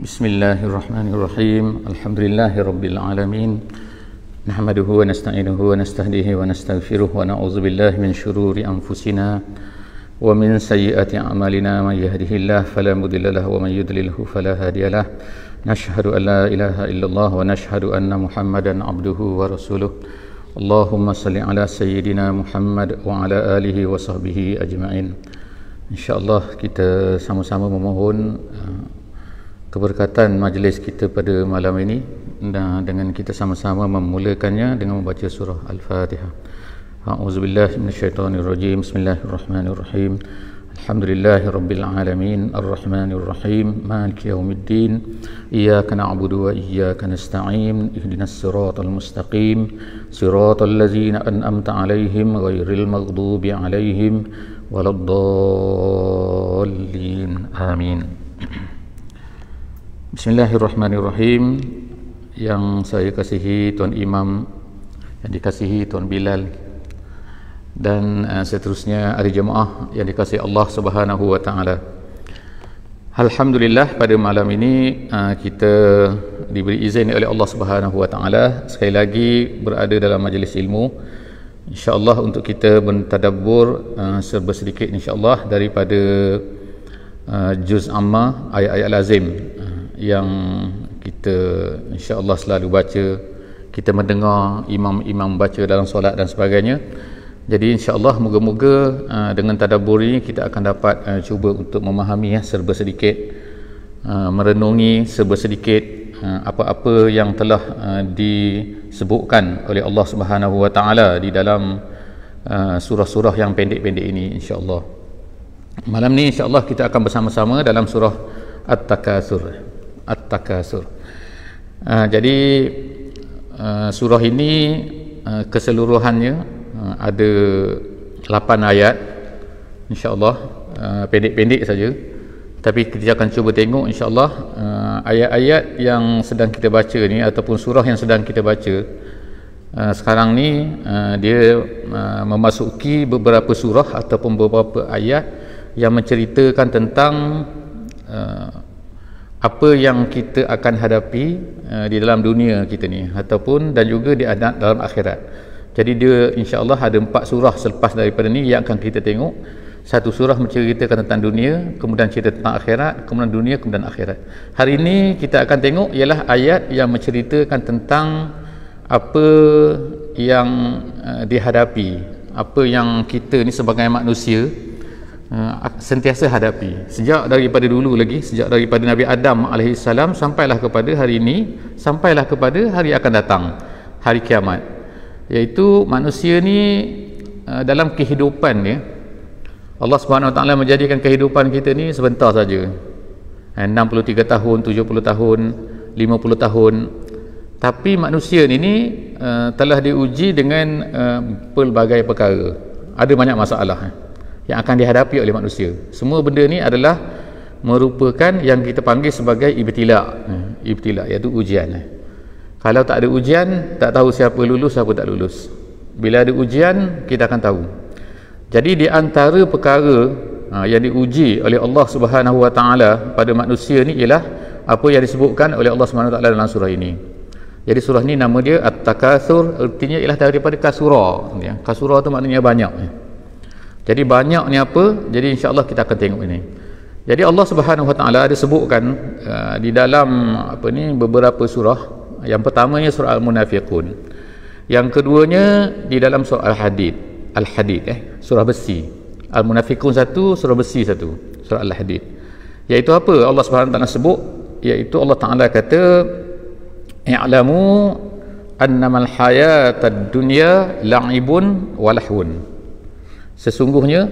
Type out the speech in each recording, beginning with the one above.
Bismillahirrahmanirrahim. Alhamdulillahirabbil alamin. Nahmaduhu wa nasta'inuhu wa nastahdihi wa nastaghfiruh wa na'udzubillahi min syururi anfusina wa min sayyiati a'malina. May yahdihillahu fala mudilla lahu wa may yudlilhu fala hadiyalah. Nashhadu an la ilaha illallah wa nashhadu anna Muhammadan abduhu wa rasuluh. Allahumma salli ala sayyidina Muhammad wa ala alihi wa sahbihi ajma'in. InsyaAllah kita sama-sama memohon keberkatan majlis kita pada malam ini, dan dengan kita sama-sama memulakannya dengan membaca surah Al-Fatihah. A'udzubillahi minasyaitonirrajim. Bismillahirrahmanirrahim. Alhamdulillahirabbil alamin, arrahmanirrahim, maliki yaumiddin, iyyaka na'budu wa iyyaka nasta'in, ihdinas siratal mustaqim, siratal ladzina an'amta 'alaihim ghairil maghdubi 'alaihim waladdallin. Amin. Bismillahirrahmanirrahim. Yang saya kasihi Tuan Imam, yang dikasihi Tuan Bilal, dan seterusnya ahli jemaah yang dikasihi Allah Subhanahu wa taala. Alhamdulillah, pada malam ini kita diberi izin oleh Allah Subhanahu wa taala sekali lagi berada dalam majlis ilmu, insya-Allah, untuk kita mentadabbur serba sedikit insya-Allah daripada juz amma, ayat-ayat lazim yang kita insya-Allah selalu baca, kita mendengar imam-imam baca dalam solat dan sebagainya. Jadi insya-Allah moga-moga dengan tadabbur ini kita akan dapat cuba untuk memahami serba sedikit, merenungi serba sedikit apa-apa yang telah disebutkan oleh Allah Subhanahu wa taala di dalam surah-surah yang pendek-pendek ini insya-Allah. Malam ni insya-Allah kita akan bersama-sama dalam surah At-Takatsur. Jadi surah ini keseluruhannya ada 8 ayat insya-Allah, pendek-pendek saja, tapi kita akan cuba tengok insya-Allah ayat-ayat yang sedang kita baca ni ataupun surah yang sedang kita baca sekarang ni, dia memasuki beberapa surah ataupun beberapa ayat yang menceritakan tentang apa yang kita akan hadapi di dalam dunia kita ni ataupun dan juga di dalam akhirat. Jadi dia insya-Allah ada 4 surah selepas daripada ni yang akan kita tengok. Satu surah menceritakan tentang dunia, kemudian cerita tentang akhirat, kemudian dunia, kemudian akhirat. Hari ini kita akan tengok ialah ayat yang menceritakan tentang apa yang dihadapi, apa yang kita ni sebagai manusia sentiasa hadapi sejak daripada dulu lagi, sejak daripada Nabi Adam AS sampailah kepada hari ini, sampailah kepada hari akan datang, hari kiamat. Iaitu manusia ni dalam kehidupan dia, Allah Subhanahu Wa Taala menjadikan kehidupan kita ni sebentar saja, 63 tahun, 70 tahun, 50 tahun. Tapi manusia ni telah diuji dengan pelbagai perkara. Ada banyak masalah yang akan dihadapi oleh manusia. Semua benda ni adalah merupakan yang kita panggil sebagai ibtila, iaitu ujian. Kalau tak ada ujian, tak tahu siapa lulus, siapa tak lulus. Bila ada ujian, kita akan tahu. Jadi di antara perkara yang diuji oleh Allah Subhanahu Wa Taala pada manusia ni ialah apa yang disebutkan oleh Allah Subhanahu Wa Taala dalam surah ini. Jadi surah ni nama dia At-Takatsur, artinya ialah daripada kasura. Kasura tu maknanya banyak. Jadi banyak ni apa? Jadi insya-Allah kita akan tengok ini. Jadi Allah Subhanahu Wa Taala ada sebutkan di dalam beberapa surah. Yang pertamanya surah Al-Munafiqun. Yang keduanya di dalam surah Al-Hadid. Surah besi. Al-Munafiqun satu, surah besi satu, surah Al-Hadid. Iaitu apa? Allah Subhanahu Wa Taala sebut, iaitu Allah Taala kata, "I'lamu annamal hayatad dunya la'ibun wa lahwun." Sesungguhnya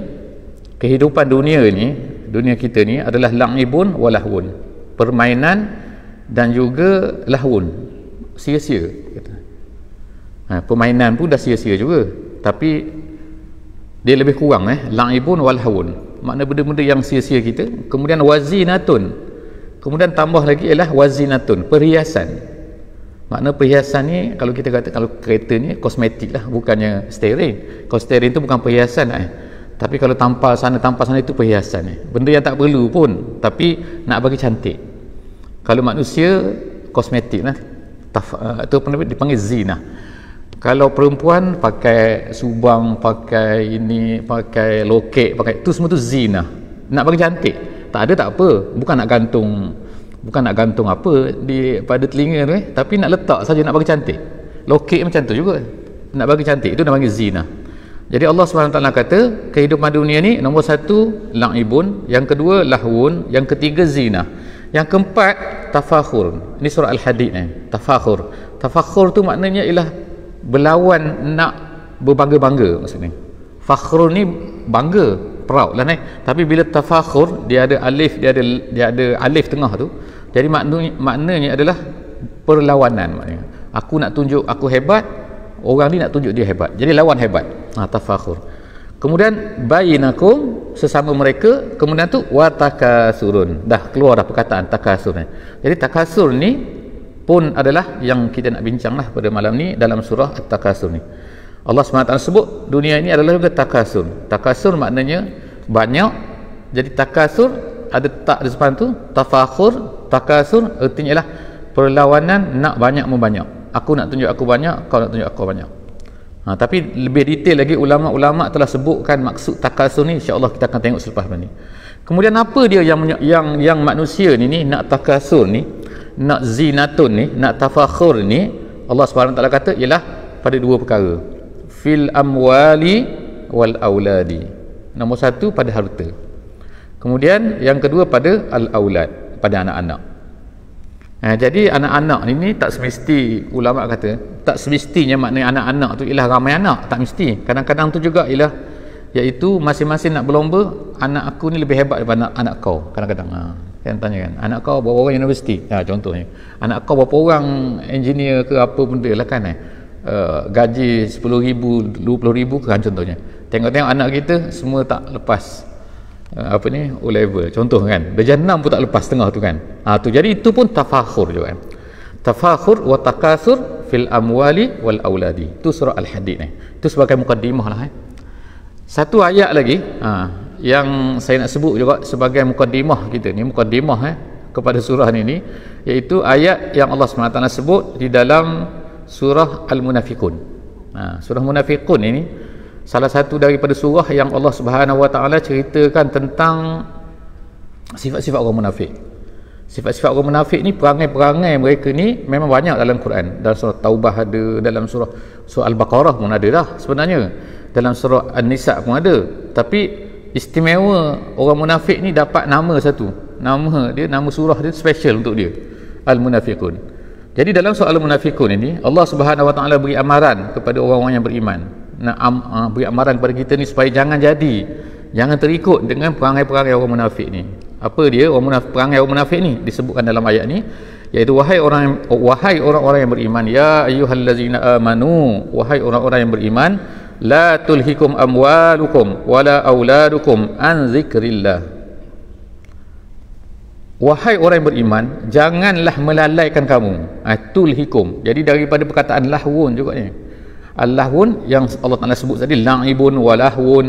kehidupan dunia ni, dunia kita ni adalah la'ibun wa lahwun, permainan dan juga lahwun, sia-sia. Permainan pun dah sia-sia juga, tapi dia lebih kurang la'ibun wa lahwun, makna benda-benda yang sia-sia kita. Kemudian wazinatun, kemudian tambah lagi ialah wazinatun, perhiasan. Makna perhiasan ni, kalau kita kata kalau kereta ni kosmetik lah, bukannya steering. Kalau steering tu bukan perhiasan tapi kalau tampal sana itu perhiasan benda yang tak perlu pun, tapi nak bagi cantik. Kalau manusia kosmetik lah, itu dipanggil zina. Kalau perempuan pakai subang, pakai ini, pakai lokek, pakai itu semua tu zina. Nak bagi cantik, tak ada tak apa, bukan nak gantung apa di pada telinga tu, tapi nak letak saja, nak bagi cantik. Lokek macam tu juga, nak bagi cantik, itu namanya zina. Jadi Allah SWT kata kehidupan dunia ni, nombor satu la'ibun, yang kedua lahwun, yang ketiga zina, yang keempat tafakhur. Ini surah Al-Hadid ni, tafakhur tu maknanya ialah berlawan, nak berbangga-bangga maksudnya. Fakhrun ni bangga, proud lah ni. Tapi bila tafakhur, dia ada alif, dia ada alif tengah tu, jadi maknanya adalah perlawanan. Maknanya aku nak tunjuk aku hebat, orang ni nak tunjuk dia hebat, jadi lawan hebat. Tafakhur. Kemudian bainakum, sesama mereka. Kemudian tu watakasurun, dah keluar dah perkataan takasur ni. Jadi takasur ni pun adalah yang kita nak bincang lah pada malam ni dalam surah At-Takasur ni. Allah SWT sebut dunia ini adalah juga takasur. Takasur maknanya banyak. Jadi takasur ada tak di depan tu, tafakhur, takasur artinya ialah perlawanan, nak banyak membanyak. Aku nak tunjuk aku banyak, kau nak tunjuk aku banyak. Tapi lebih detail lagi ulama-ulama telah sebutkan maksud takasur ni, insya-Allah kita akan tengok selepas ni. Kemudian apa dia yang manusia ni nak takasur ni, nak zinatun ni, nak tafakhur ni, Allah SWT kata ialah pada dua perkara, fil amwali wal auladi. Nombor satu pada harta, kemudian yang kedua pada al-aulad, pada anak-anak. Jadi anak-anak ni tak semesti, ulama kata tak semestinya maknanya anak-anak tu ialah ramai anak, tak mesti. Kadang-kadang tu juga ialah, iaitu masing-masing nak berlomba, anak aku ni lebih hebat daripada anak kau. Kadang-kadang saya tanya kan, anak kau berapa orang universiti, contohnya anak kau berapa orang engineer ke apa benda lah kan, gaji 10,000 20,000 kan contohnya. Tengok-tengok anak kita semua tak lepas O level contoh kan, darjah 6 pun tak lepas tengah tu kan. Tu jadi itu pun tafakhur juga kan. Tafakhur wa takasur fil amwali wal auladi. Itu surah Al-Hadid ni. Itu sebagai mukaddimah lah. Satu ayat lagi yang saya nak sebut juga sebagai mukaddimah kita ni, mukaddimah kepada surah ni, iaitu ayat yang Allah SWT sebut di dalam surah Al-Munafiqun. Surah Munafiqun ini salah satu daripada surah yang Allah Subhanahu Wa Taala ceritakan tentang sifat-sifat orang munafik. Sifat-sifat orang munafik ni, perangai-perangai mereka ni memang banyak dalam Quran. Dalam surah Taubah ada, dalam surah Al-Baqarah pun ada dah sebenarnya, dalam surah An-Nisa pun ada. Tapi istimewa orang munafik ni dapat nama satu, nama surah dia special untuk dia, Al-Munafiqun. Jadi dalam surah Al-Munafiqun ini Allah Subhanahu Wa Taala beri amaran kepada orang-orang yang beriman, beri amaran kepada kita ni supaya jangan terikut dengan perangai-perangai orang munafik ni. Apa dia perangai orang munafik ni? Disebutkan dalam ayat ni, iaitu wahai orang-orang yang beriman, ya ayyuhallazina amanu, wahai orang-orang yang beriman, la tulhikum amwalukum wala auladukum an zikrillah. Wahai orang yang beriman, janganlah melalaikan kamu. Tulhikum, jadi daripada perkataan lahwun juga ni. Al-lahwun yang Allah Ta'ala sebut tadi, la'ibun wa lahwun.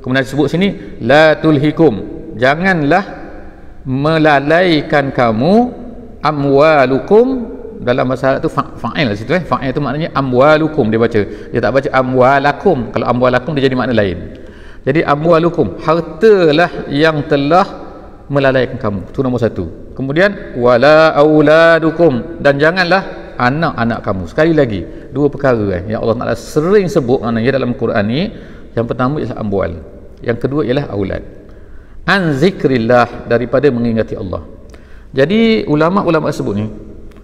Kemudian disebut sini la tulhikum, janganlah melalaikan kamu amwalukum. Dalam bahasa Arab tu fa'il lah situ, fa'il tu maknanya amwalukum dia baca, dia tak baca amwalakum. Kalau amwalakum dia jadi makna lain. Jadi amwalukum, hartalah yang telah melalaikan kamu, itu nombor satu. Kemudian wala auladukum, dan janganlah anak-anak kamu. Sekali lagi dua perkara yang Allah Taala sering sebut maknanya dalam Quran ni. Yang pertama ialah amwal, yang kedua ialah aulad. An zikrillah, daripada mengingati Allah. Jadi ulama-ulama sebut ni,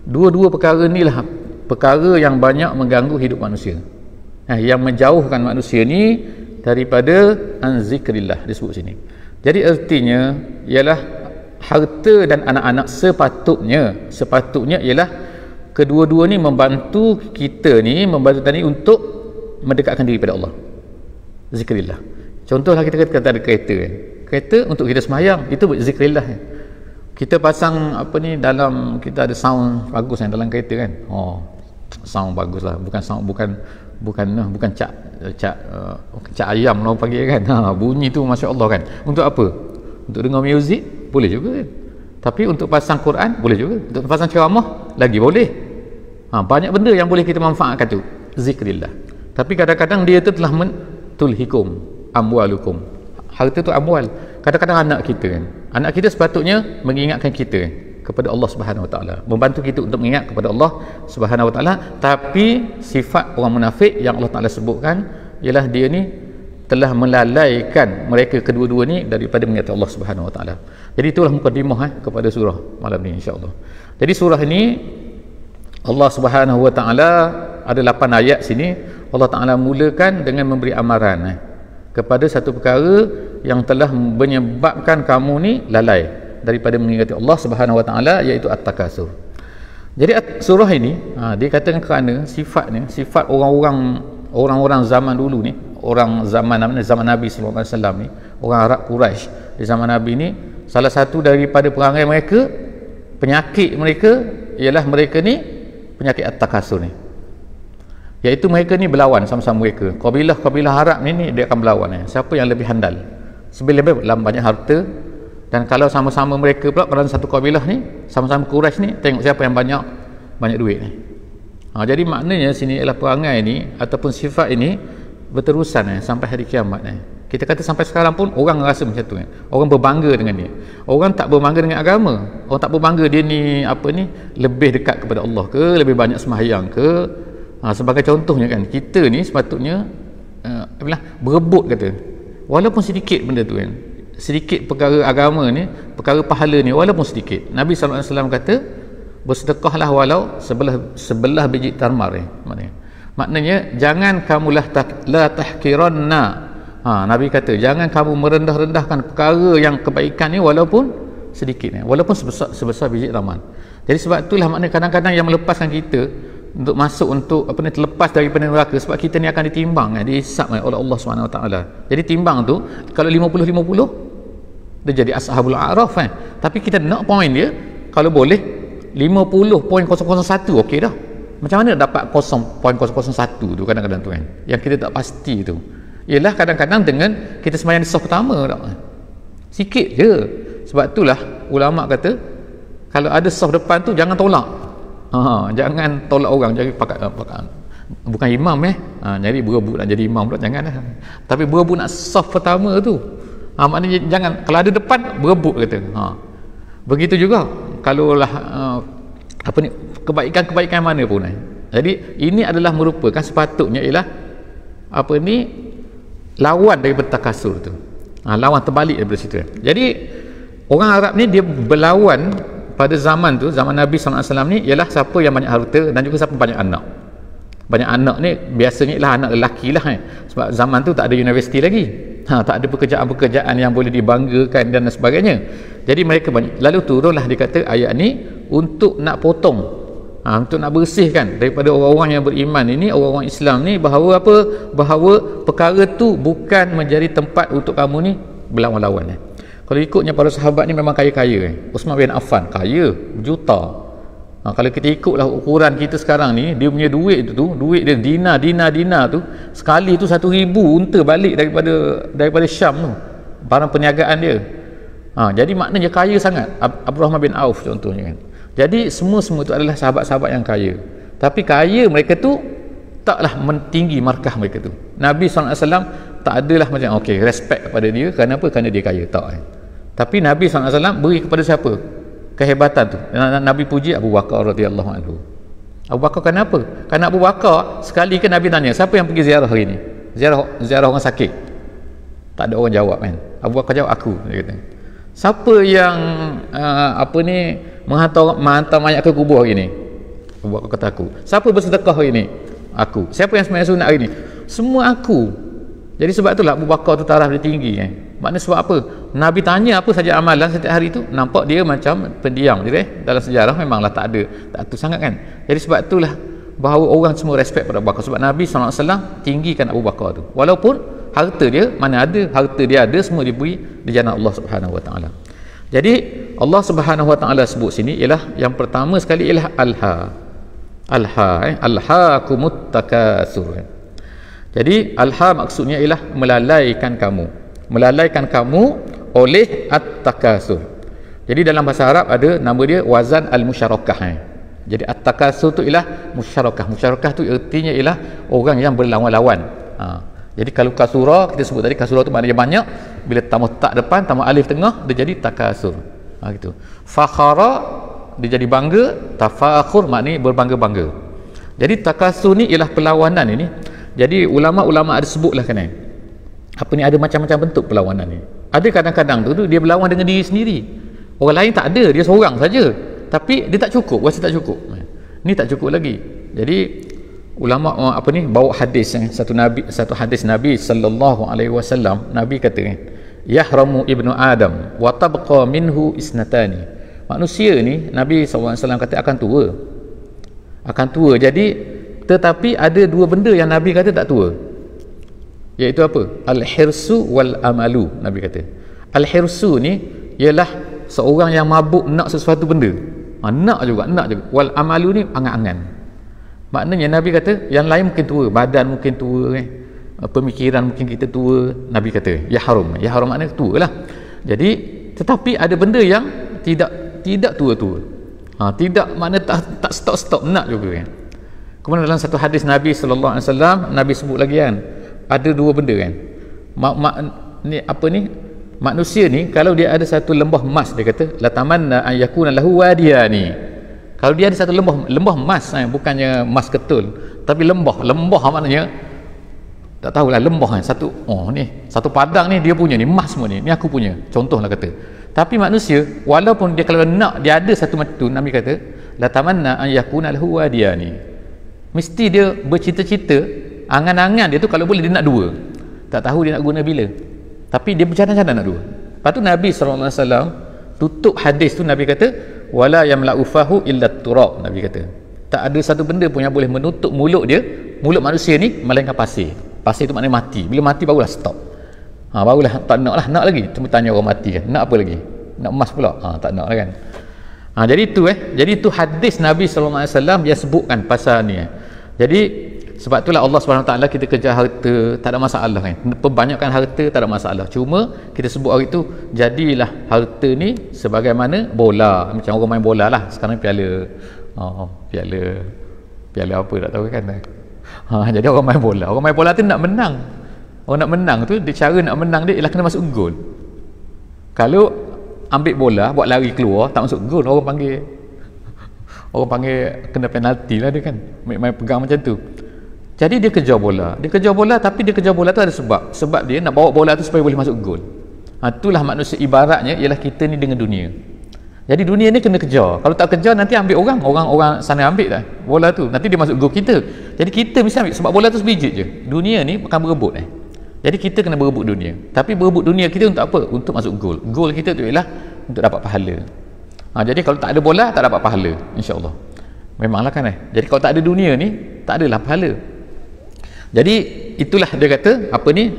dua-dua perkara ni lah perkara yang banyak mengganggu hidup manusia, yang menjauhkan manusia ni daripada an zikrillah disebut sini. Jadi artinya ialah harta dan anak-anak sepatutnya ialah kedua-dua ni membantu kita ni, membantu tadi untuk mendekatkan diri pada Allah. Zikrillah. Contohlah kita kata ada kereta kan. Kereta untuk kita sembahyang, itu zikrillah. Kita pasang dalam, kita ada sound bagus kan dalam kereta kan. Sound bagus lah, bukan cak ayam orang panggil kan. Bunyi tu masya-Allah kan. Untuk apa? Untuk dengar muzik boleh juga kan. Tapi untuk pasang Quran boleh juga, untuk pasang ceramah lagi boleh. Banyak benda yang boleh kita manfaatkan tu, zikrillah. Tapi kadang-kadang dia tu telah tulhikum amwalukum. Harta tu amwal. Kadang-kadang anak kita kan, anak kita sepatutnya mengingatkan kita kepada Allah Subhanahu Wa Taala, membantu kita untuk mengingat kepada Allah Subhanahu Wa Taala. Tapi sifat orang munafik yang Allah Taala sebutkan ialah dia ni telah melalaikan mereka kedua-dua ni daripada mengingat Allah Subhanahu Wa Taala. Jadi itulah mukadimah kepada surah malam ni, insya-Allah. Jadi surah ini Allah Subhanahu Wa Taala ada 8 ayat sini. Allah Taala mulakan dengan memberi amaran kepada satu perkara yang telah menyebabkan kamu ni lalai daripada mengingati Allah Subhanahu Wa Taala, iaitu at-takasur. Jadi surah ini dikatakan kerana sifatnya sifat orang-orang zaman dulu ni, orang zaman Nabi sallallahu alaihi wasallam ni, orang Arab Quraisy di zaman Nabi ni, salah satu daripada perangai mereka, penyakit mereka ialah mereka ni penyakit at-takasur ni, iaitu mereka ni berlawan sama-sama mereka. Kabilah Arab ni dia akan berlawan siapa yang lebih handal, lebih dalam banyak harta. Dan kalau sama-sama mereka pula dalam satu kabilah ni, sama-sama Quraisy ni, tengok siapa yang banyak duit ni. Jadi maknanya sini ialah perangai ni ataupun sifat ini berterusan sampai hari kiamat. Kita kata sampai sekarang pun orang rasa macam tu orang berbangga dengan dia. Orang tak berbangga dengan agama, orang tak berbangga dia ni lebih dekat kepada Allah ke, lebih banyak sembahyang ke. Sebagai contohnya kan, kita ni sepatutnya berebut kata, walaupun sedikit benda tu kan, sedikit perkara agama ni, perkara pahala ni, walaupun sedikit. Nabi SAW kata bersedekahlah walau sebelah biji tamar maknanya jangan kamu la tahkiranna. Nabi kata jangan kamu merendah-rendahkan perkara yang kebaikan ni walaupun sedikit walaupun sebesar biji tamar. Jadi sebab itulah maknanya kadang-kadang yang melepaskan kita untuk masuk untuk terlepas daripada neraka, sebab kita ni akan ditimbang dihisap oleh Allah SWT. Jadi timbang tu kalau 50-50 dia jadi ashabul a'raf tapi kita nak point dia kalau boleh 50.001 okey dah. Macam mana dapat 0.001 tu kadang-kadang tu yang kita tak pasti tu ialah kadang-kadang dengan kita sembahyang di saf pertama sikit je. Sebab itulah ulama kata kalau ada saf depan tu jangan tolak. Jangan tolak orang, jadi pakat bukan imam jadi berebut nak jadi imam pula, jangan dah. Tapi berebut nak saf pertama tu maknanya jangan, kalau ada depan berebut kata. Begitu juga kalau lah kebaikan mana pun jadi ini adalah merupakan sepatutnya ialah lawan daripada takasur tu, lawan terbalik daripada situ. Jadi orang Arab ni dia berlawan pada zaman tu, zaman Nabi SAW ni ialah siapa yang banyak harta dan juga siapa banyak anak. Banyak anak ni biasanya ialah anak lelaki lah sebab zaman tu tak ada universiti lagi, tak ada pekerjaan-pekerjaan yang boleh dibanggakan dan sebagainya. Jadi mereka banyak, lalu turunlah dikata ayat ni untuk nak potong, untuk nak bersihkan daripada orang-orang yang beriman ini, orang-orang Islam ni, bahawa bahawa perkara tu bukan menjadi tempat untuk kamu ni berlawan-lawan. Kalau ikutnya para sahabat ni memang kaya-kaya. Uthman bin Affan kaya berjuta. Kalau kita ikutlah ukuran kita sekarang ni, dia punya duit tu, duit dia dinar tu, sekali tu 1,000 unta balik daripada Syam tu, barang perniagaan dia. Jadi maknanya kaya sangat. Abdurrahman bin Auf contohnya kan. Jadi semua itu adalah sahabat-sahabat yang kaya. Tapi kaya mereka tu taklah mentinggi markah mereka tu. Nabi SAW tak adalah macam respect kepada dia. Kenapa? Kerana dia kaya, tak. Tapi Nabi SAW beri kepada siapa kehebatan tu? Nabi puji Abu Bakar radhiyallahu anhu. Abu Bakar kenapa? Kerana Abu Bakar sekali ke Nabi tanya, siapa yang pergi ziarah hari ni? Ziarah orang sakit. Tak ada orang jawab kan. Abu Bakar jawab, aku, dia kata. Siapa yang menghantar mayat ke kubur hari ni? Abu Bakar kata, aku. Siapa bersedekah hari ni? Aku. Siapa yang sembahyang sunat hari ni? Semua aku. Jadi sebab itulah Abu Bakar tu taraf dia tinggi kan. Maknanya sebab apa? Nabi tanya apa saja amalan setiap hari tu, nampak dia macam pendiam je dalam sejarah memanglah tak tu sangat kan. Jadi sebab itulah bahawa orang semua respect pada Abu Bakar, sebab Nabi SAW tinggikan Abu Bakar tu. Walaupun harta dia mana ada, harta dia ada semua diberi di jalan Allah Subhanahu Wa Taala. Jadi Allah Subhanahu Wa Taala sebut sini ialah yang pertama sekali ialah alhaakumut takatsur. Jadi alha maksudnya ialah melalaikan kamu oleh at-takasur. Jadi dalam bahasa Arab ada nama dia wazan al-musyarakah. Jadi at-takasur tu ialah musyarakah. Musyarakah tu artinya ialah orang yang berlawan-lawan. Jadi kalau kasura, kita sebut tadi kasura tu maknanya banyak, bila tambah tak depan, tambah alif tengah, dia jadi takasur. Gitu. Fakhara dia jadi bangga, tafakhur maknanya berbangga-bangga. Jadi takasur ni ialah perlawanan ini. Jadi ulama-ulama ada sebutlah kan apa ni, ada macam-macam bentuk perlawanan ni. Ada kadang-kadang tu dia berlawan dengan diri sendiri. Orang lain tak ada, dia seorang saja. Tapi dia tak cukup, rasa tak cukup. Ni tak cukup lagi. Jadi ulama bawa hadis satu hadis Nabi sallallahu alaihi wasallam. Nabi kata yahramu ibnu Adam wa tabqa minhu isnatani. Manusia ni Nabi sallallahu alaihi wasallam kata akan tua. Jadi tetapi ada dua benda yang Nabi kata tak tua. Iaitu apa? Al-hirsu wal amalu. Nabi kata al-hirsu ni ialah seorang yang mabuk nak sesuatu benda. Nak juga. Wal amalu ni angan-angan. Maknanya Nabi kata yang lain mungkin tua, badan mungkin tua, pemikiran mungkin kita tua. Nabi kata ya haram maknanya tua lah. Jadi tetapi ada benda yang tidak tua-tua. Tidak makna tak stop nak juga kan. Kemudian dalam satu hadis Nabi sallallahu alaihi wasallam, Nabi sebut lagi kan, ada dua benda kan. Manusia ni kalau dia ada satu lembah emas, dia kata la tamanna an yakuna lahu wadiyani. Kalau dia ada satu lembah emas, bukannya emas ketul, tapi lembah maknanya tak tahulah lembah satu satu padang ni dia punya ni, emas semua ni aku punya, contohlah kata. Tapi manusia walaupun dia kalau nak dia ada satu macam tu, Nabi kata la tamanna an yakuna lahu wadiyani. Mesti dia bercita-cita, angan-angan dia tu kalau boleh dia nak dua. Tak tahu dia nak guna bila, tapi dia bercadang-cadang nak dua. Lepas tu Nabi SAW tutup hadis tu, Nabi kata wala yamla'u fahu illa turab. Nabi kata tak ada satu benda pun yang boleh menutup mulut manusia ni melainkan pasir. Pasir tu maknanya mati. Bila mati barulah stop. Barulah tak nak lagi. Cuma tanya orang mati kan, nak apa lagi? Nak emas pula? Tak nak lah kan. Jadi itu hadis Nabi SAW dia sebutkan pasal ni. Jadi sebab itulah Allah SWT kita kejar harta tak ada masalah kan, perbanyakkan harta tak ada masalah. Cuma kita sebut hari tu jadilah harta ni sebagaimana bola, macam orang main bola lah sekarang, piala apa tak tahu kan. Jadi orang main bola tu nak menang. Orang nak menang tu, cara nak menang dia ialah kena masuk gol. Kalau ambil bola buat lari keluar tak masuk gol, orang panggil kena penalti lah dia kan, main pegang macam tu. Jadi dia kejar bola, tapi dia kejar bola tu ada sebab dia nak bawa bola tu supaya boleh masuk gol. Itulah manusia ibaratnya ialah kita ni dengan dunia. Jadi dunia ni kena kejar. Kalau tak kejar nanti ambil orang sana ambil dah bola tu, nanti dia masuk gol kita. Jadi kita mesti ambil sebab bola tu sebiji je. Dunia ni akan berebut Jadi kita kena berebut dunia. Tapi berebut dunia kita untuk apa? Untuk masuk gol. Gol kita tu ialah untuk dapat pahala. Jadi kalau tak ada bola tak dapat pahala, insya-Allah. Memanglah kan Jadi kalau tak ada dunia ni tak adalah pahala. Jadi itulah dia kata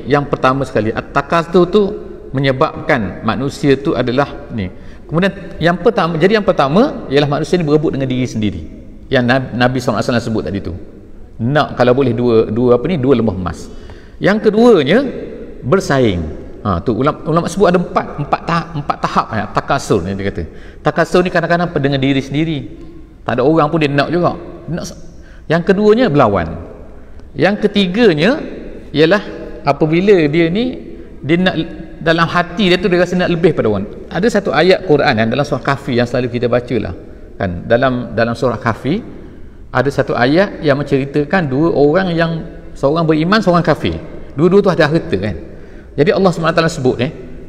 yang pertama sekali at-takasur tu menyebabkan manusia tu adalah ni. Kemudian yang pertama ialah manusia ni berebut dengan diri sendiri. Yang Nabi SAW sebut tadi tu. Nak kalau boleh dua lembah emas. Yang keduanya bersaing. Tu ulama sebut ada empat tahap takasur ni dia kata. Takasur ni kadang-kadang dengan diri sendiri. Tak ada orang pun dia nak juga. Yang keduanya berlawan. Yang ketiganya ialah apabila dia nak dalam hati dia tu dia rasa nak lebih pada orang. Ada satu ayat Quran dalam surah Kahfi yang selalu kita bacalah kan, dalam surah Kahfi ada satu ayat yang menceritakan dua orang yang seorang beriman, seorang kafir. Dua-dua tu ada harta kan. Jadi Allah SWT sebut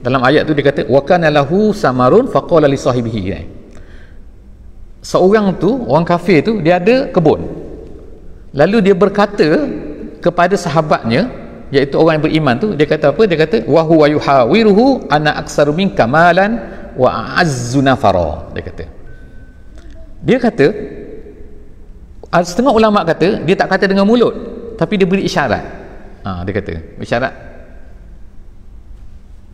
dalam ayat tu dia kata wa kana lahu samarun faqala li sahibihi. Seorang tu, orang kafir tu, dia ada kebun. Lalu dia berkata kepada sahabatnya, iaitu orang yang beriman tu, dia kata apa? Dia kata wa huwa yuhawiruhu ana aktsaru minka malan wa a'azzu nafara. Dia kata setengah ulama kata dia tak kata dengan mulut, tapi dia beri isyarat. Dia kata isyarat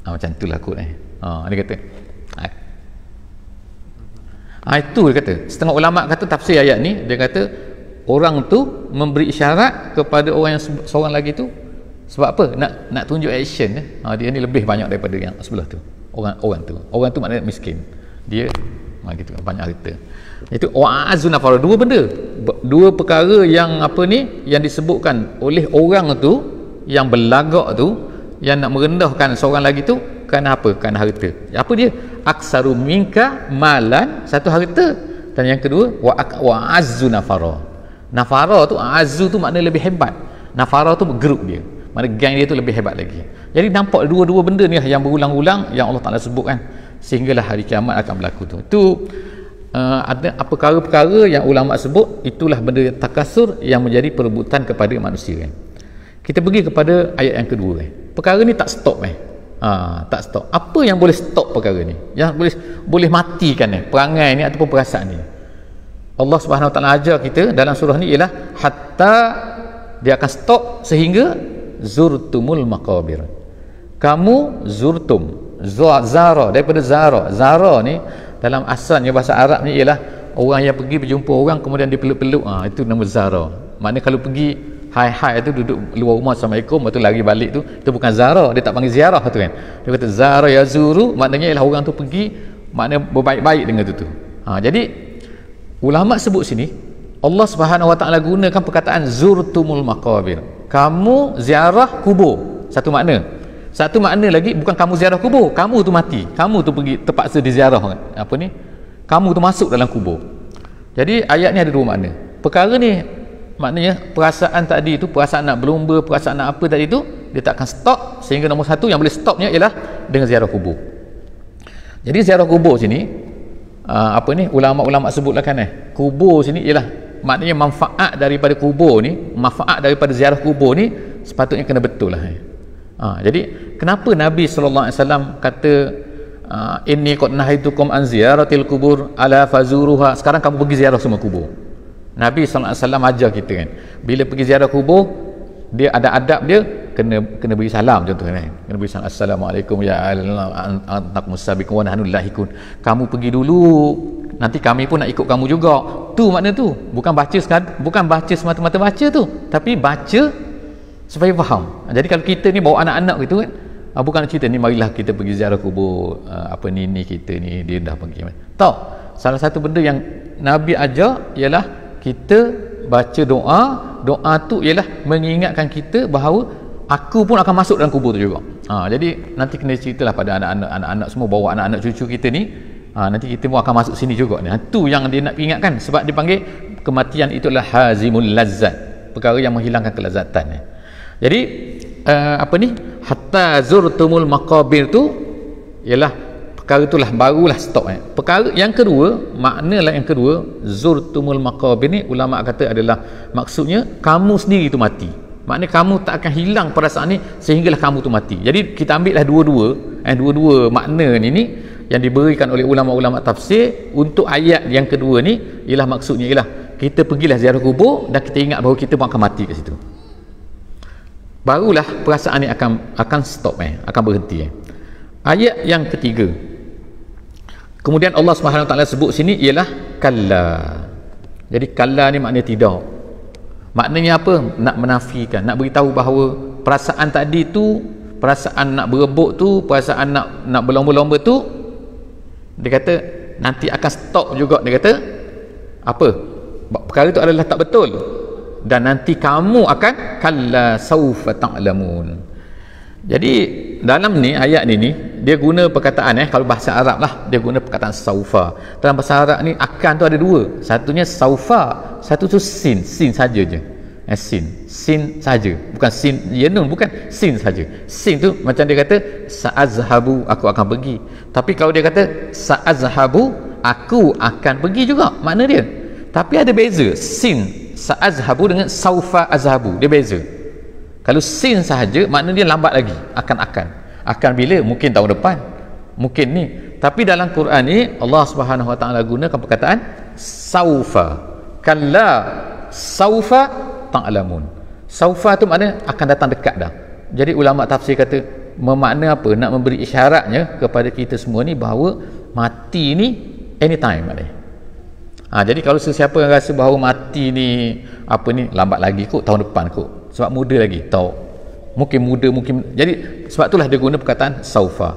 macam itulah kot dia kata itu dia kata. Setengah ulama kata tafsir ayat ni, dia kata orang tu memberi isyarat kepada orang yang seorang lagi tu sebab apa? Nak tunjuk action dia ni lebih banyak daripada yang sebelah tu. Orang tu maknanya miskin. dia gitu, banyak harta. Itu wa'azzu nafara, dua benda, dua perkara yang yang disebutkan oleh orang tu yang berlagak tu, yang nak merendahkan seorang lagi tu kerana apa? Kerana harta. Apa dia? Aksaru minka malan, satu harta, dan yang kedua wa'azzu nafara. Nafara tu, azzu tu makna lebih hebat, nafara tu grup dia, mana gang dia tu lebih hebat lagi. Jadi nampak dua-dua benda ni yang berulang-ulang yang Allah Ta'ala sebutkan, sehinggalah hari kiamat akan berlaku tu. Itu ada perkara-perkara yang ulama sebut, itulah benda takasur yang menjadi perebutan kepada manusia kan. Kita pergi kepada ayat yang kedua kan. Perkara ni tak stop tak stop. Apa yang boleh stop perkara ni, yang boleh matikan perangai ni ataupun perasaan ni? Allah Subhanahu Wa Taala ajar kita dalam surah ni ialah hatta, dia akan stop sehingga zurtumul maqabir. Kamu zurtum, zara, daripada zara ni dalam asalnya bahasa Arab ni ialah orang yang pergi berjumpa orang kemudian dipeluk-peluk, itu nama zara. Maknanya kalau pergi hai tu duduk luar rumah Assalamualaikum, lepas tu lari balik tu, itu bukan zara, dia tak panggil ziarah tu kan. Dia kata zara ya zuru, maknanya ialah orang tu pergi, maknanya berbaik-baik dengan tu. Jadi ulama sebut sini Allah Subhanahu Wa Taala gunakan perkataan zurtumul maqabir. Kamu ziarah kubur, satu makna lagi, bukan kamu ziarah kubur, kamu tu mati, kamu tu pergi terpaksa diziarah kamu tu masuk dalam kubur. Jadi ayat ni ada dua makna. Perkara ni maknanya perasaan tadi tu, perasaan nak berlumba, perasaan nak apa tadi tu, dia tak akan stop, sehingga nombor satu yang boleh stopnya ialah dengan ziarah kubur. Jadi ziarah kubur sini ulama-ulama sebutlah kan kubur sini ialah maknanya manfaat daripada kubur ni, manfaat daripada ziarah kubur ni sepatutnya kena betul lah. Jadi kenapa Nabi SAW kata inni qad nahaitukum an ziyaratil kubur ala fazuruha, sekarang kamu pergi ziarah semua kubur. Nabi SAW ajar kita kan, bila pergi ziarah kubur, dia ada adab dia, kena beri salam contohnya, kena beri salam, assalamualaikum ya antakum sabiqun wa nahnu lahikun, kamu pergi dulu, nanti kami pun nak ikut kamu juga. Tu makna tu, bukan baca semata-mata baca tu, tapi baca supaya faham. Jadi kalau kita ni bawa anak-anak gitu kan, bukan cerita ni marilah kita pergi ziarah kubur, ni kita ni dia dah pergi. Tak, salah satu benda yang Nabi ajar ialah kita baca doa tu ialah mengingatkan kita bahawa aku pun akan masuk dalam kubur tu juga. Jadi nanti kena ceritalah pada anak-anak semua, bawa anak-anak cucu kita ni, nanti kita pun akan masuk sini juga ni. Tu yang dia nak ingatkan, sebab dia panggil kematian itulah hazimul lazzat, perkara yang menghilangkan kelazatan. Jadi hatta zurtumul maqabir tu ialah perkara itulah barulah stop. Perkara yang kedua, maknalah yang kedua, zurtumul maqabir ni ulama kata adalah maksudnya kamu sendiri tu mati. Maknanya kamu tak akan hilang perasaan ni sehinggalah kamu tu mati. Jadi kita ambillah dua-dua makna ni yang diberikan oleh ulama-ulama tafsir untuk ayat yang kedua ni, ialah maksudnya ialah kita pergilah ziarah kubur dan kita ingat bahawa kita pun akan mati kat situ. Barulah perasaan ni akan stop, akan berhenti. Ayat yang ketiga, kemudian Allah Subhanahu Wa Taala sebut sini ialah kalla. Jadi kalla ni maknanya tidak. Maknanya apa? Nak menafikan, nak beritahu bahawa perasaan tadi tu, perasaan nak berebut tu, perasaan nak berlomba-lomba tu, dia kata nanti akan stop juga. Dia kata apa? Perkara itu adalah tak betul, dan nanti kamu akan kalla saufa ta'lamun. Jadi dalam ni ayat ni dia guna perkataan kalau bahasa Arab lah, dia guna perkataan saufa. Dalam bahasa Arab ni akan tu ada dua, satunya saufa, satu tu sin saja je. Sin saja, bukan sin yenun, bukan sin saja. Sin tu macam dia kata sa'azhabu, aku akan pergi. Tapi kalau dia kata sa'azhabu, aku akan pergi juga, makna dia. Tapi ada beza sin sa'azhabu dengan saufa azhabu, dia beza. Kalau sin sahaja makna dia lambat lagi, akan bila? Mungkin tahun depan, mungkin ni. Tapi dalam Quran ni Allah Subhanahu Wa Taala gunakan perkataan saufa. Kalla saufa ta'lamun. Saufa tu makna akan datang dekat dah. Jadi ulama tafsir kata bermakna apa? Nak memberi isyaratnya kepada kita semua ni bahawa mati ni anytime maknanya. Jadi kalau sesiapa yang rasa bahawa mati ni lambat lagi kot, tahun depan kot, sebab muda lagi, tahu mungkin muda, mungkin. Jadi sebab itulah dia guna perkataan saufa.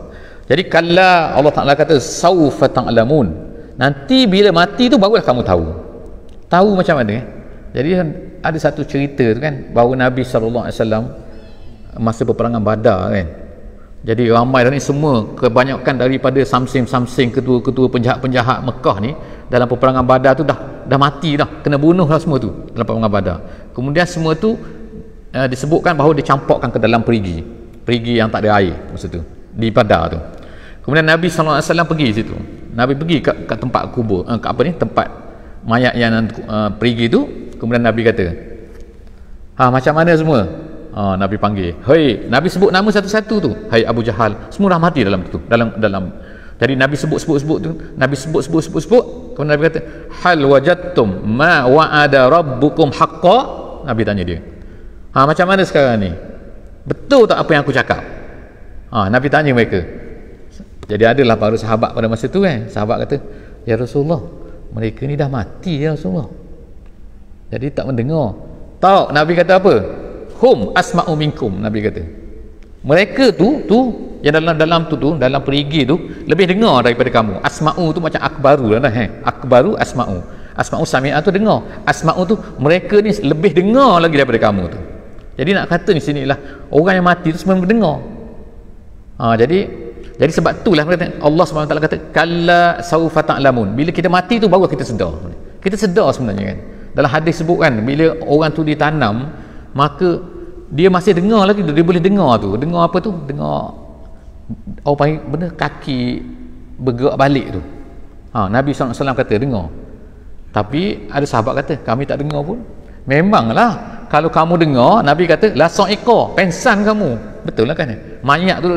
Jadi kalla, Allah Ta'ala kata saufa ta'lamun, nanti bila mati tu barulah kamu tahu macam mana. Jadi ada satu cerita tu kan, bahawa Nabi SAW masa peperangan Badar kan, jadi ramai ni semua, kebanyakan daripada samsing ketua-ketua penjahat-penjahat Mekah ni dalam peperangan Badar tu dah mati dah, kena bunuh lah semua tu dalam peperangan Badar. Kemudian semua tu disebutkan bahawa dicampakkan ke dalam perigi yang tak ada air masa tu di Badar tu. Kemudian Nabi SAW pergi situ, Nabi pergi ke tempat kubur, tempat mayat yang perigi tu. Kemudian Nabi kata, macam mana semua? Nabi panggil, hei, Nabi sebut nama satu-satu tu, hai Abu Jahal, semua dah mati dalam tu, dalam. Jadi Nabi sebut tu, Nabi sebut. Kemudian Nabi kata, hal wajadtum ma wa'ada rabbukum haqqa. Nabi tanya dia, macam mana sekarang ni, betul tak apa yang aku cakap? Nabi tanya mereka. Jadi adalah para sahabat pada masa tu kan, sahabat kata, ya Rasulullah, mereka ni dah mati ya Rasulullah, jadi tak mendengar. Tahu Nabi kata apa? Hum asma'u minkum. Nabi kata mereka tu yang dalam perigi tu lebih dengar daripada kamu. Asma'u tu macam akbaru lah akbaru asma'u sami'ah tu dengar, asma'u tu mereka ni lebih dengar lagi daripada kamu tu. Jadi nak kata ni sinilah orang yang mati tu semua mendengar. Jadi sebab itulah Allah SWT kata kalla saufa ta'lamun, bila kita mati tu baru kita sedar sebenarnya kan. Dalam hadis sebut kan, bila orang tu ditanam, maka dia masih dengar lagi, dia boleh dengar apa tu, dengar orang panggil benda kaki bergerak balik tu. Nabi SAW kata dengar. Tapi ada sahabat kata kami tak dengar pun. Memanglah kalau kamu dengar, Nabi kata la sa'iqa, pensan kamu. Betul lah kan, mayat tu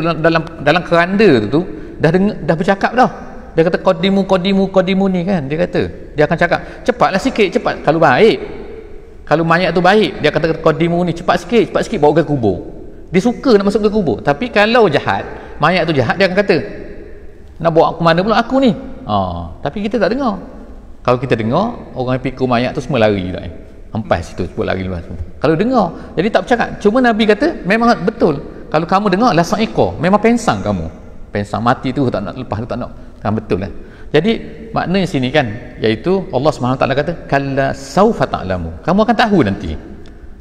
dalam keranda tu dah bercakap dah. Dia kata qadimu ni kan, dia kata dia akan cakap cepatlah sikit, cepat. Kalau mayat tu baik, dia kata qadimu ni, cepat sikit bawa ke kubur. Dia suka nak masuk ke kubur. Tapi kalau jahat, mayat tu jahat, dia akan kata nak bawa aku mana pula aku ni. Tapi kita tak dengar. Kalau kita dengar, orang yang pikul mayat tu semua lari dah. Hempas situ, sebut lari lepas tu. Kalau dengar, jadi tak bercakap. Cuma Nabi kata memang betul. Kalau kamu dengar la sa'iqa, memang pensang kamu. Pensang mati tu tak nak lepas, tu tak nak. Betul lah. Jadi maknanya sini kan, iaitu Allah SWT kata kalla saufa ta'lamu, kamu akan tahu nanti.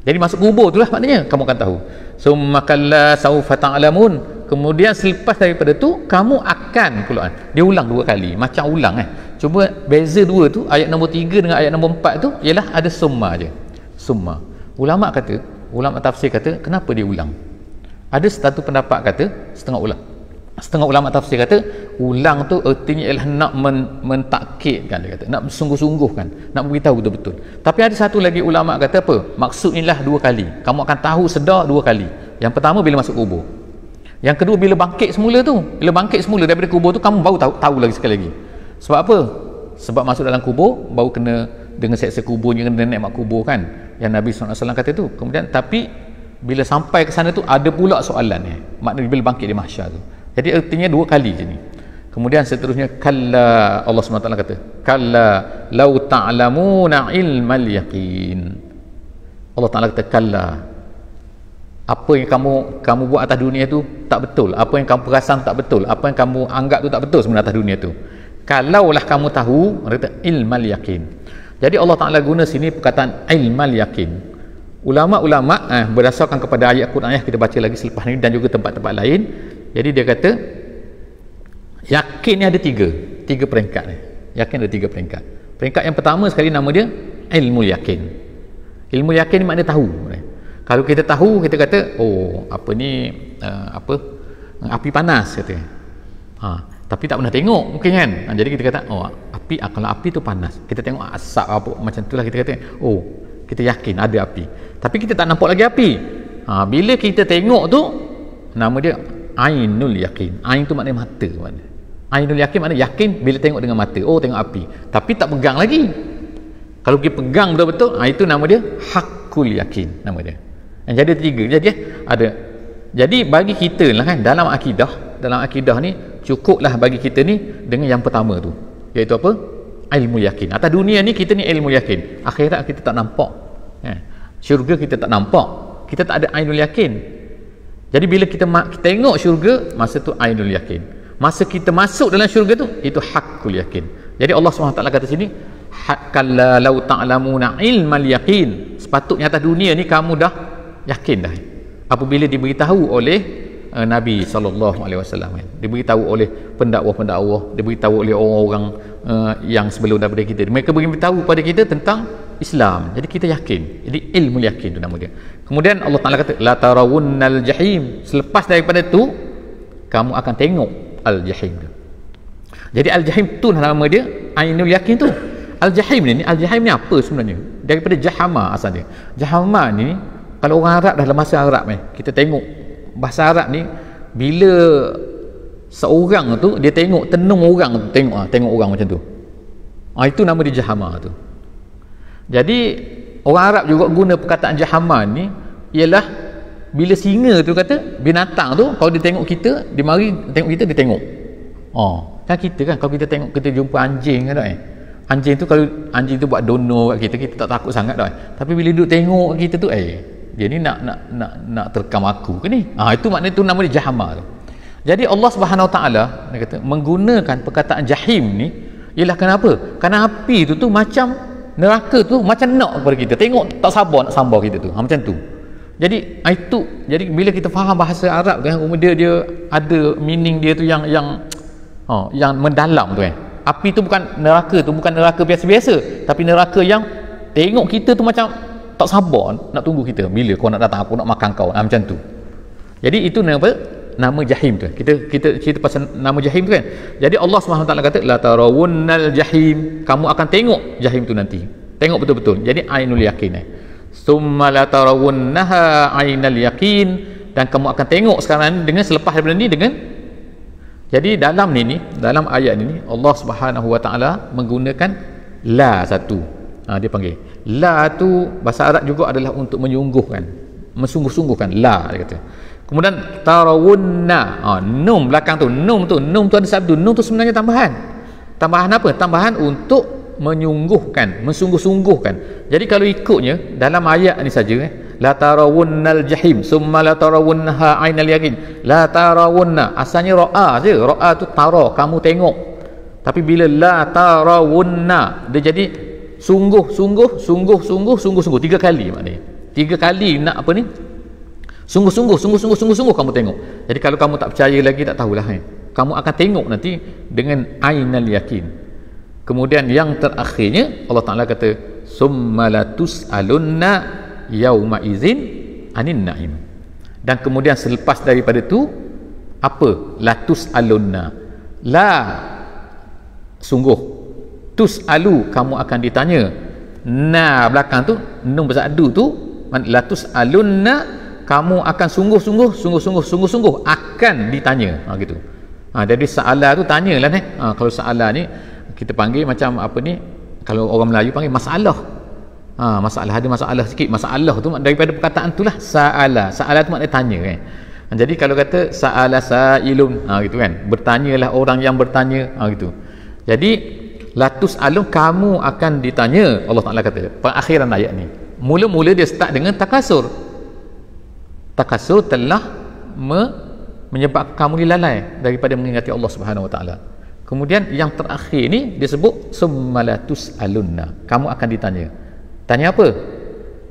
Jadi masuk kubur itulah maknanya kamu akan tahu. Summa kalla saufa ta'lamun, kemudian selepas daripada tu kamu akan keluar. Dia ulang 2 kali, macam ulang cuma beza 2 tu, ayat nombor 3 dengan ayat nombor 4 tu ialah ada summa je. Summa, ulama tafsir kata kenapa dia ulang. Ada satu pendapat kata setengah ulama tafsir kata ulang tu artinya ialah nak mentakkidkan, dia kata nak sungguh-sungguhkan, nak beritahu betul-betul. Tapi ada satu lagi ulama kata apa, maksud inilah 2 kali, kamu akan tahu sedar 2 kali. Yang pertama bila masuk kubur, yang kedua bila bangkit semula daripada kubur tu, kamu baru tahu lagi sekali lagi. Sebab apa? Sebab masuk dalam kubur baru kena dengan seksa kuburnya, kena nikmat kubur kan, yang Nabi SAW kata tu. Kemudian tapi bila sampai ke sana tu ada pula soalan maknanya bila bangkit di mahsyar tu. Jadi artinya 2 kali je ni. Kemudian seterusnya kalla, Allah SWT kata kalla lau ta'lamuna ilmal yaqin. Allah Ta'ala kata kalla, apa yang kamu buat atas dunia tu tak betul, apa yang kamu perasan tak betul, apa yang kamu anggap tu tak betul sebenarnya atas dunia tu. Kalaulah kamu tahu, kata ilmal yaqin. Jadi Allah Ta'ala guna sini perkataan ilmal yaqin. Ulama-ulama berdasarkan kepada ayat Quran yang kita baca lagi selepas ni dan juga tempat-tempat lain. Jadi dia kata yakin ni ada 3 peringkat ni. Yakin ada 3 peringkat. Peringkat yang pertama sekali nama dia ilmu yakin. Ilmu yakin ni makna tahu. Kalau kita tahu, kita kata apa ni api panas kata. Tapi tak pernah tengok mungkin kan. Jadi kita kata api, kalau api tu panas, kita tengok asap apa macam itulah, kita kata kita yakin ada api. Tapi kita tak nampak lagi api. Bila kita tengok tu nama dia ainul yakin. Ain tu maknanya mata. Ainul yakin maknanya yakin bila tengok dengan mata. Tengok api. Tapi tak pegang lagi. Kalau kita pegang betul-betul, itu nama dia hakul yakin nama dia. Jadi ada 3. Jadi ada. Jadi bagi kita lah kan, dalam akidah ni cukuplah bagi kita ni dengan yang pertama tu, iaitu apa? Ilmu yakin. Atas dunia ni kita ni ilmu yakin. Akhirat kita tak nampak. Syurga kita tak nampak. Kita tak ada ainul yakin. Jadi bila kita tengok syurga, masa tu ainul yakin. Masa kita masuk dalam syurga tu, itu haqqul yakin. Jadi Allah SWT kata sini, kalla law ta'lamuna ilmal yaqin. Sepatutnya atas dunia ni kamu dah yakin dah. Apabila diberitahu oleh Nabi SAW, diberitahu oleh pendakwa-pendakwa, diberitahu oleh orang-orang yang sebelum daripada kita, mereka beritahu kepada kita tentang Islam, jadi kita yakin. Jadi ilmu yakin tu nama dia. Kemudian Allah Ta'ala kata la tarawunnal jahim, selepas daripada tu kamu akan tengok al-jahim tu. Jadi al-jahim tu nama dia, ainul yakin tu. Al-jahim ni apa sebenarnya? Daripada jahama asal dia. Jahama ni kalau orang Arab, dalam bahasa Arab kita tengok bahasa Arab ni, bila seorang tu dia tengok tenung orang tu, tengok orang macam tu, itu nama dia jahama tu. Jadi orang Arab juga guna perkataan jahama ni, ialah bila singa tu kata binatang tu, kalau dia tengok kita, dia mari tengok kita, dia tengok. Kan kita kan, kalau kita tengok, kita jumpa anjing kan, anjing tu, kalau anjing tu buat dono kat kita tak takut sangat dah. Tapi bila duduk tengok kita tu, dia ni nak terkam aku ke ni? Itu maknanya tu nama dia jahama tu. Jadi Allah Subhanahu Wa Taala dia kata menggunakan perkataan jahim ni ialah kenapa? Kerana api tu macam neraka tu, macam nak kepada kita. Tengok tak sabar nak sambar kita tu. Macam tu. Jadi jadi bila kita faham bahasa Arab tu, dia ada meaning dia tu yang mendalam tu. Api tu bukan neraka biasa-biasa, tapi neraka yang tengok kita tu macam tak sabar nak tunggu kita, bila kau nak datang, aku nak makan kau, macam tu. Jadi itu nama jahim tu. Kita cerita pasal nama jahim tu kan. Jadi Allah SWT kata la tarawunnal jahim, kamu akan tengok jahim tu nanti, tengok betul-betul. Jadi ainul yakin. Summa la tarawunnaha ainal yakin, dan kamu akan tengok sekarang dengan selepas daripada ni dengan. Jadi dalam ayat ni Allah Subhanahu Wa Taala menggunakan la satu. Dia panggil la tu, bahasa Arab juga adalah untuk menyungguhkan, mensungguh-sungguhkan. La dia kata. Kemudian tarawunna, nun belakang tu, nun tu ada sabdu. Nun tu sebenarnya tambahan apa? Tambahan untuk menyungguhkan, mensungguh-sungguhkan. Jadi kalau ikutnya dalam ayat ni saja, la tarawunnal jahim summa la tarawunnaha ainal yakin. La tarawunna asalnya ra'a je, ra'a tu tara, kamu tengok. Tapi bila la tarawunna, dia jadi sungguh 3 kali maknanya. 3 kali nak apa ni? Sungguh kamu tengok. Jadi kalau kamu tak percaya lagi, tak tahulah kamu akan tengok nanti dengan ainal yakin. Kemudian yang terakhirnya Allah Taala kata summa latus'alunna yauma idzin anin na'im. Dan kemudian selepas daripada tu apa? Latus'alunna, la sungguh, tus'alu kamu akan ditanya, na belakang tu nun bersadu tu, latus alunna kamu akan sungguh akan ditanya, gitu. Jadi sa'ala tu tanyalah ni. Kalau sa'ala ni kita panggil macam apa ni, kalau orang Melayu panggil masalah. Masalah, ada masalah sikit. Masalah tu daripada perkataan itulah sa'ala. Sa'ala tu maknanya tanya kan. Jadi kalau kata sa'ala sa'ilun, gitu kan, bertanyalah orang yang bertanya, gitu. Jadi latus alun kamu akan ditanya, Allah Ta'ala kata perakhiran ayat ni. Mula-mula dia start dengan takasur. Takasur telah menyebabkan kamu ni lalai daripada mengingati Allah Subhanahu Wa Ta'ala. Kemudian yang terakhir ni disebut summa latus alunna, kamu akan ditanya. Tanya apa?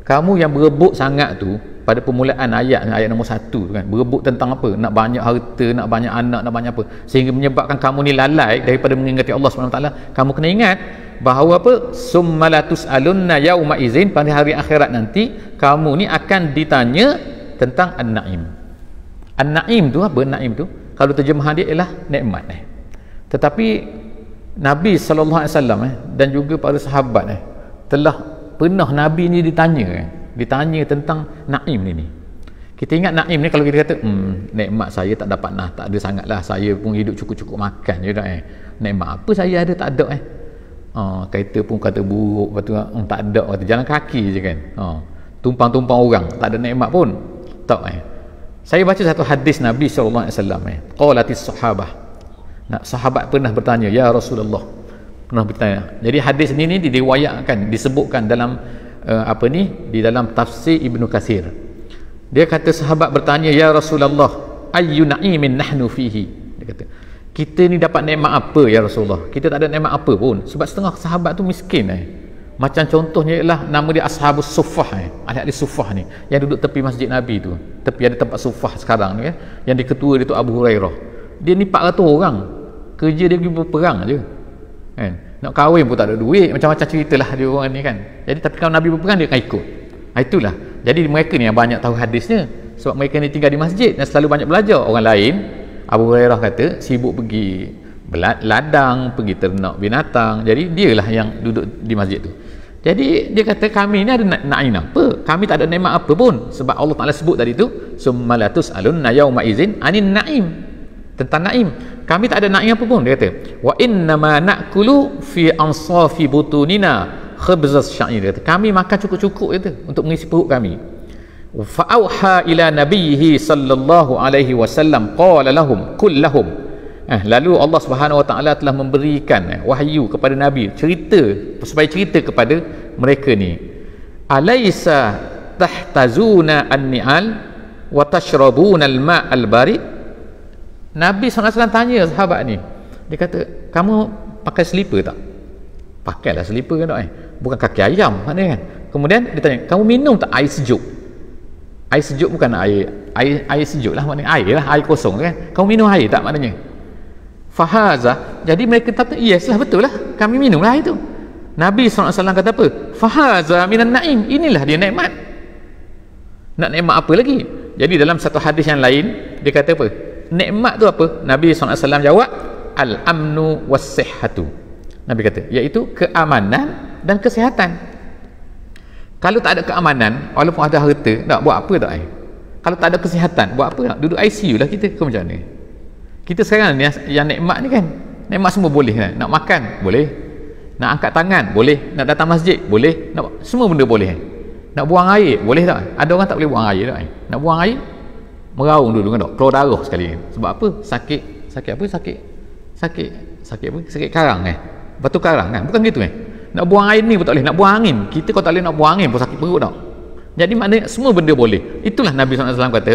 Kamu yang berebut sangat tu pada permulaan ayat nombor 1 tu kan, berebut tentang apa? Nak banyak harta, nak banyak anak, nak banyak apa, sehingga menyebabkan kamu ni lalai daripada mengingati Allah SWT. Kamu kena ingat bahawa apa? Summa latus'alunna yauma idzin, pada hari akhirat nanti kamu ni akan ditanya tentang an-na'im. An-na'im tu apa? An-na'im tu kalau terjemahan dia ialah nikmat. Tetapi Nabi SAW dan juga para sahabat telah pernah Nabi ni ditanya tentang naim ni. Kita ingat naim ni, kalau kita kata nikmat saya tak dapat tak ada sangatlah, saya pun hidup cukup-cukup makan je dah. Nikmat apa saya ada? Tak ada. Kereta pun kata buruk, lepas tu tak ada, kata jalan kaki je kan. Tumpang-tumpang orang, tak ada nikmat pun. Tak. Saya baca satu hadis Nabi SAW, qalatis sahabah, sahabat pernah bertanya, ya Rasulullah, pernah bertanya. Jadi hadis ini diriwayatkan, disebutkan dalam di dalam tafsir Ibnu Katsir. Dia kata sahabat bertanya, ya Rasulullah, ayyu na'imin nahnu fihi. Dia kata, kita ni dapat nikmat apa ya Rasulullah? Kita tak ada nikmat apa pun. Sebab setengah sahabat tu miskin Macam contohnya ialah nama dia Ashabus Suffah ahli Suffah ni yang duduk tepi masjid Nabi tu. Tepi ada tempat Suffah sekarang ni yang diketua dia tu Abu Hurairah. Dia ni 400 orang. Kerja dia pergi berperang je. Kan? Nak kahwin pun tak ada duit, macam-macam ceritalah dia orang ni kan. Jadi tapi kalau Nabi berperang dia akan ikut. Itulah. Jadi mereka ni yang banyak tahu hadisnya sebab mereka ni tinggal di masjid dan selalu banyak belajar. Orang lain, Abu Hurairah kata sibuk pergi ladang, pergi ternak binatang. Jadi dialah yang duduk di masjid tu. Jadi dia kata kami ni ada na'im apa? Kami tak ada nikmat apa pun sebab Allah Taala sebut tadi tu summalatus alunna yauma izin anin na'im. Tentang na'im. Kami tak ada na'im apa pun dia kata. Wa innama na'kulu fi ansafi butunina khubzas sya'ir. Dia kata kami makan cukup-cukup itu untuk mengisi perut kami. Fa auha ila nabiyhi sallallahu alaihi wasallam qala lahum kullahum. Lalu Allah Subhanahu Wa Taala telah memberikan wahyu kepada Nabi supaya cerita kepada mereka ni. Alaysa tahtazuna an-ni'al wa tashrabuna al-ma' al-barid. Nabi SAW tanya sahabat ni. Dia kata, kamu pakai selipar tak? Pakailah selipar kan tak bukan kaki ayam maknanya kan. Kemudian dia tanya, kamu minum tak air sejuk? Air sejuk bukan air sejuk lah maknanya air lah, air kosong kan. Kamu minum air tak maknanya? Fahaza, jadi mereka kata yes lah, betul lah, kami minumlah itu. Nabi SAW kata apa? Fahaza minan na'im, inilah dia nikmat. Nak nikmat apa lagi? Jadi dalam satu hadis yang lain dia kata apa? Nikmat tu apa? Nabi SAW jawab al-amnu was-sihhatu. Nabi kata iaitu keamanan dan kesihatan. Kalau tak ada keamanan, walaupun ada harta, nak buat apa tak? Kalau tak ada kesihatan, buat apa? Duduk ICU lah kita ke macam mana? Kita sekarang ni yang nikmat ni kan, nikmat semua boleh kan? Nak makan boleh, nak angkat tangan boleh, nak datang masjid boleh, nak semua benda boleh. Nak buang air boleh tak? Ada orang tak boleh buang air tak? Nak buang air meraung dulu kan tak? Keluar darah sekali. Sebab apa? Sakit apa? Sakit apa? Sakit karang batu karang kan? Bukan gitu Nak buang air ni pun tak boleh, nak buang angin. Kita kalau tak boleh nak buang angin pun sakit perut tak? Jadi maknanya semua benda boleh. Itulah Nabi SAW kata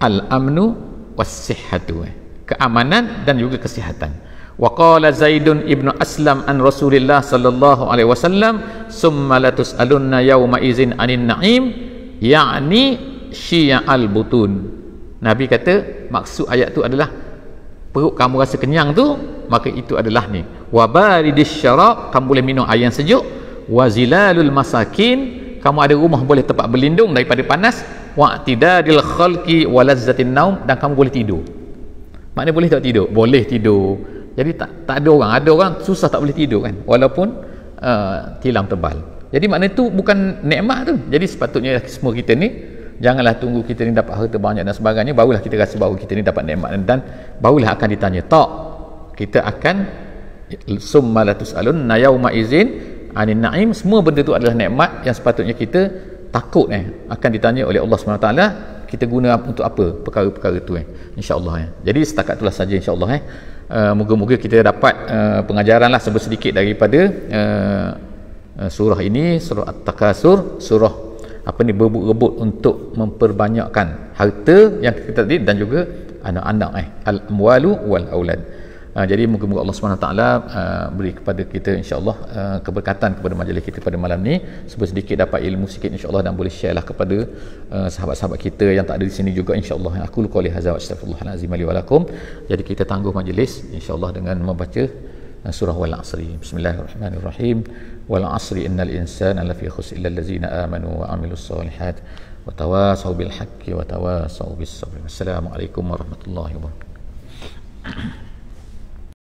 al-amnu was-sihhatu, keamanan dan juga kesihatan. Wa qala Zaidun ibnu Aslam an Rasulillah sallallahu alaihi wasallam summa la tus'alunna yauma izin anin na'im, yakni syi'al butun. Nabi kata maksud ayat tu adalah perut kamu rasa kenyang tu, maka itu adalah ni. Wa baridis syarab, kamu boleh minum air yang sejuk. Wa zilalul masakin, kamu ada rumah boleh tempat berlindung daripada panas. Wa'tidadil khalqi wa lazzatin naum, dan kamu boleh tidur. Maknanya boleh tak tidur? Boleh tidur. Jadi tak ada orang susah tak boleh tidur kan, walaupun tilam tebal. Jadi maknanya tu bukan nikmat tu. Jadi sepatutnya semua kita ni janganlah tunggu kita ni dapat harta banyak dan sebagainya barulah kita rasa bahawa kita ni dapat nikmat, dan barulah akan ditanya. Tak, kita akan summa la tus'alunna yauma izin anin na'im. Semua benda tu adalah nikmat yang sepatutnya kita takut akan ditanya oleh Allah SWT. Kita guna untuk apa perkara-perkara tu insya-Allah Jadi setakat itulah saja insya-Allah moga-moga kita dapat pengajaran lah sedikit daripada surah ini, surah At-Takasur, surah berebut-rebut untuk memperbanyakkan harta yang kita tadi dan juga anak-anak al-amwalu wal aulad. Jadi moga-moga Allah SWT beri kepada kita insya-Allah keberkatan kepada majlis kita pada malam ni, sedikit dapat ilmu sikit insya-Allah, dan boleh share lah kepada sahabat-sahabat kita yang tak ada di sini juga insya-Allah. Aku qouli hadza wa astaghfirullahal azim li wa lakum. Jadi kita tangguh majlis insya-Allah dengan membaca surah Wal Asri. Bismillahirrahmanirrahim. Wal asri innal insana lafi khusr illa allazina amanu wa amilus solihat wa tawasaw bil haqqi wa tawasaw bis sabr. Wassalamualaikum warahmatullahi wabarakatuh.